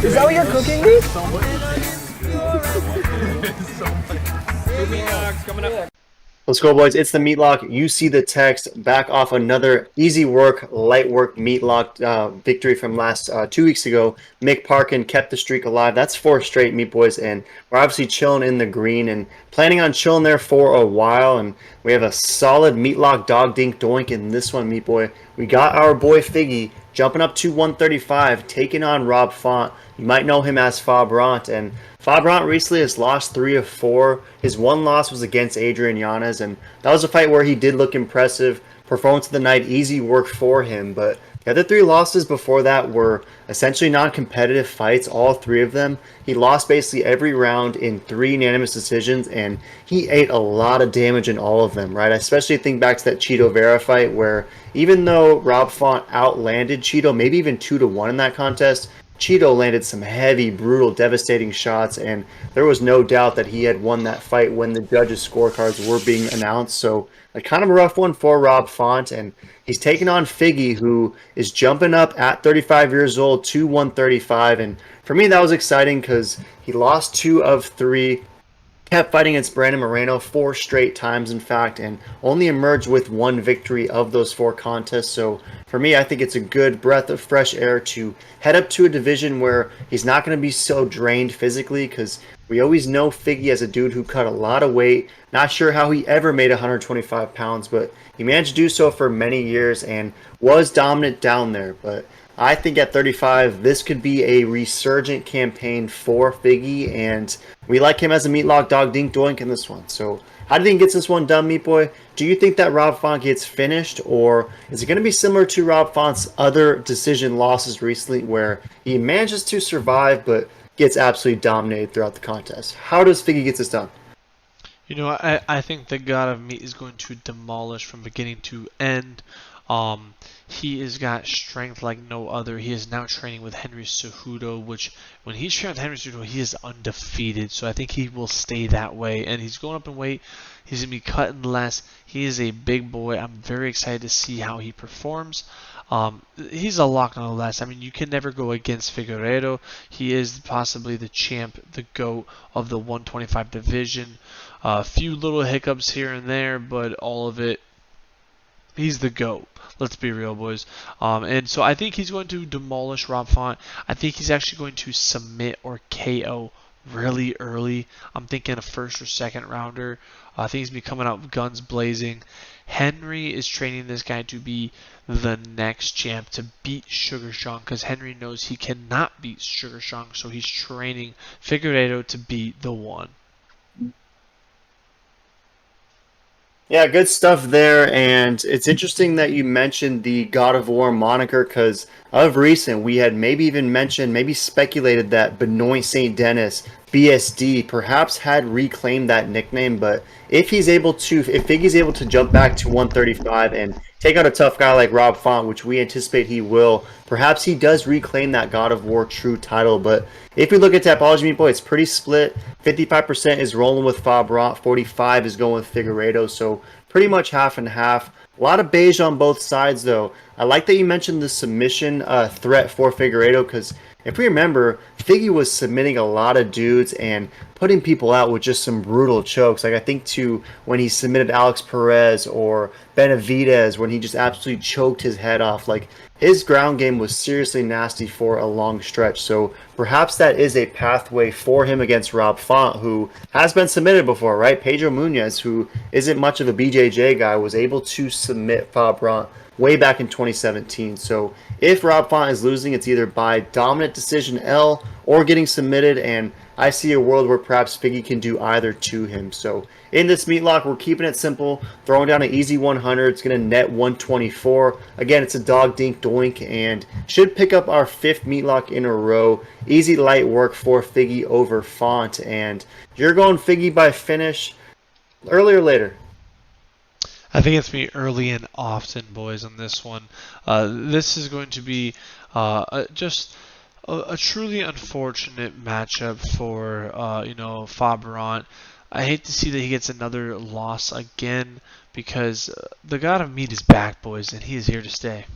Is that what you're cooking me? Let's go, boys. It's the Meatlock. You see the text. Back off another easy work, light work Meatlock victory from last 2 weeks ago. Mick Parkin kept the streak alive. That's 4 straight, Meat Boys, and we're obviously chilling in the green and planning on chilling there for a while. And we have a solid Meatlock dog dink doink in this one, Meat Boy. We got our boy Figgy jumping up to 135, taking on Rob Font. You might know him as Fabrant, and Fabrant recently has lost 3 of 4. His one loss was against Adrian Yanez, and that was a fight where he did look impressive. Performance of the night, easy work for him, but the other 3 losses before that were essentially non-competitive fights, all 3 of them. He lost basically every round in 3 unanimous decisions, and he ate a lot of damage in all of them, right? I especially think back to that Cheeto Vera fight where even though Rob Font outlanded Cheeto, maybe even 2-1 in that contest, Cheeto landed some heavy, brutal, devastating shots, and there was no doubt that he had won that fight when the judges' scorecards were being announced. So, kind of a rough one for Rob Font, and he's taking on Figgy, who is jumping up at 35 years old to 135. And for me, that was exciting because he lost 2 of 3. Kept fighting against Brandon Moreno 4 straight times, in fact, and only emerged with 1 victory of those 4 contests. So for me, I think it's a good breath of fresh air to head up to a division where he's not going to be so drained physically, because we always know Figgy as a dude who cut a lot of weight. Not sure how he ever made 125 pounds, but he managed to do so for many years and was dominant down there. But I think at 35, this could be a resurgent campaign for Figgy, and we like him as a Meatlock dog dink doink in this one. So how do you think he gets this one done, Meat Boy? Do you think that Rob Font gets finished, or is it going to be similar to Rob Font's other decision losses recently where he manages to survive but gets absolutely dominated throughout the contest? How does Figgy get this done? You know, I think the God of Meat is going to demolish from beginning to end. He has got strength like no other. He is now training with Henry Cejudo, which when he's training with Henry Cejudo, he is undefeated. So I think he will stay that way. And he's going up in weight. He's going to be cutting less. He is a big boy. I'm very excited to see how he performs. He's a lock nonetheless. I mean, you can never go against Figueiredo. He is possibly the champ, the GOAT of the 125 division. A few little hiccups here and there, but all of it, he's the GOAT. Let's be real, boys. And so I think he's going to demolish Rob Font. I think he's actually going to submit or KO really early. I'm thinking a first or second rounder. I think he's going to be coming out guns blazing. Henry is training this guy to be the next champ, to beat Sugar Sean, because Henry knows he cannot beat Sugar Sean, so he's training Figueiredo to be the one. Yeah, good stuff there, and it's interesting that you mentioned the God of War moniker, because of recent we had maybe even mentioned, maybe speculated that Benoit St. Denis, BSD, perhaps had reclaimed that nickname, but if Figgy's able to jump back to 135 and take out a tough guy like Rob Font, which we anticipate he will, perhaps he does reclaim that God of War true title. But if we look at Tapology, Meat Boy, it's pretty split. 55% is rolling with Fabrant, 45% is going with Figueiredo, so pretty much half and half. A lot of beige on both sides, though. I like that you mentioned the submission threat for Figueiredo, because if we remember, Figgy was submitting a lot of dudes and putting people out with just some brutal chokes. Like I think to when he submitted Alex Perez or Benavidez, when he just absolutely choked his head off. Like his ground game was seriously nasty for a long stretch. So perhaps that is a pathway for him against Rob Font, who has been submitted before, right? Pedro Munez, who isn't much of a BJJ guy, was able to submit Fabrant way back in 2017. So if Rob Font is losing, it's either by dominant decision L or getting submitted, and I see a world where perhaps Figgy can do either to him. So in this Meatlock, we're keeping it simple, throwing down an easy 100. It's going to net 124. Again, it's a dog dink doink, and should pick up our 5th Meatlock in a row. Easy light work for Figgy over Font, and you're going Figgy by finish, early or later? I think it's me early and often, boys, on this one. This is going to be just a truly unfortunate matchup for Fabrant. I hate to see that he gets another loss again, because the God of Meat is back, boys, and he is here to stay.